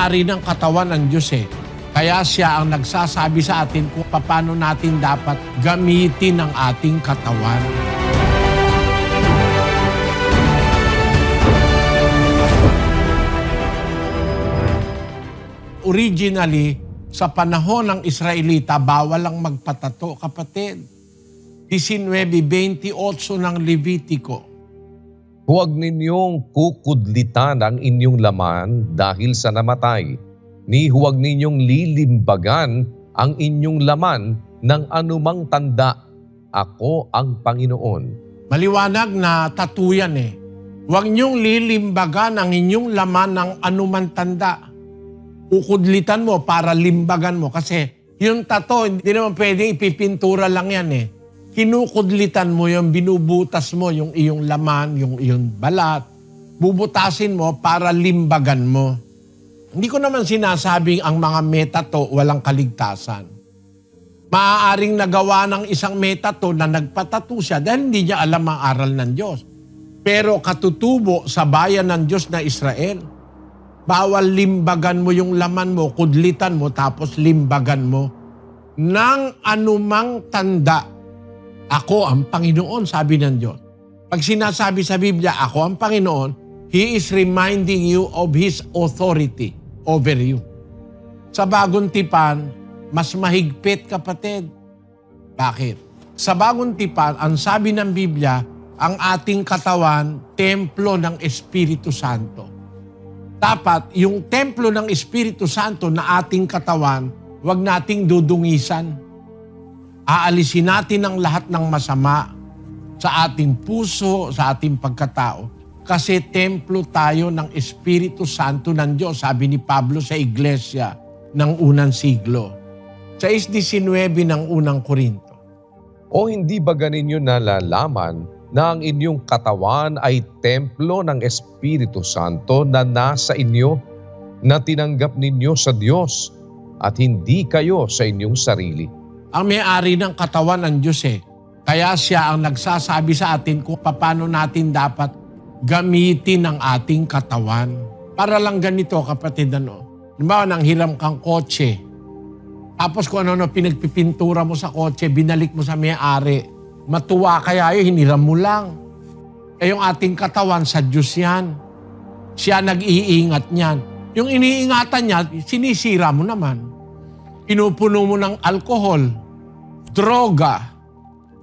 may-ari ng katawan ng Diyos eh. Kaya siya ang nagsasabi sa atin kung paano natin dapat gamitin ang ating katawan. Originally, sa panahon ng Israelita, bawal ang magpatato, kapatid. 19:28 ng Levitico. Huwag ninyong kukudlitan ang inyong laman dahil sa namatay, ni huwag ninyong lilimbagan ang inyong laman ng anumang tanda. Ako ang Panginoon. Maliwanag na tattoo yan eh. Huwag niyong lilimbagan ang inyong laman ng anumang tanda. Kukudlitan mo para limbagan mo kasi yung tattoo, hindi naman pwedeng ipipintura lang yan eh. Kinukudlitan mo yung binubutas mo, yung iyong laman, yung iyong balat. Bubutasin mo para limbagan mo. Hindi ko naman sinasabing ang mga metato walang kaligtasan. Maaaring nagawa ng isang metato na nagpatato siya dahil hindi niya alam ang aral ng Diyos. Pero katutubo sa bayan ng Diyos na Israel, bawal limbagan mo yung laman mo, kudlitan mo, tapos limbagan mo ng anumang tanda. Ako ang Panginoon, sabi ng Diyos. Pag sinasabi sa Biblia, ako ang Panginoon, He is reminding you of His authority over you. Sa Bagong Tipan, mas mahigpit, kapatid. Bakit? Sa Bagong Tipan, ang sabi ng Biblia, ang ating katawan, templo ng Espiritu Santo. Dapat, yung templo ng Espiritu Santo na ating katawan, huwag nating dudungisan. Aalisin natin ang lahat ng masama sa ating puso, sa ating pagkatao. Kasi templo tayo ng Espiritu Santo ng Diyos, sabi ni Pablo sa iglesia ng unang siglo. Sa 6:19 ng unang Korinto. O hindi ba ganinyo nalalaman na ang inyong katawan ay templo ng Espiritu Santo na nasa inyo, na tinanggap ninyo sa Diyos at hindi kayo sa inyong sarili? Ang may-ari ng katawan ng Diyos eh. Kaya siya ang nagsasabi sa atin kung paano natin dapat gamitin ang ating katawan. Para lang ganito, kapatid, Halimbawa, nang hiram kang kotse. Tapos kung ano pinagpipintura mo sa kotse, binalik mo sa may-ari. Matuwa kaya yun, hiniram mo lang. Eh yung ating katawan, sa Diyos yan. Siya nag-iingat niyan. Yung iniingatan niya, sinisira mo naman. Pinupuno mo ng alkohol, droga,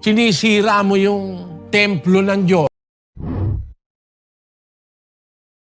sinisira mo yung templo ng Diyos.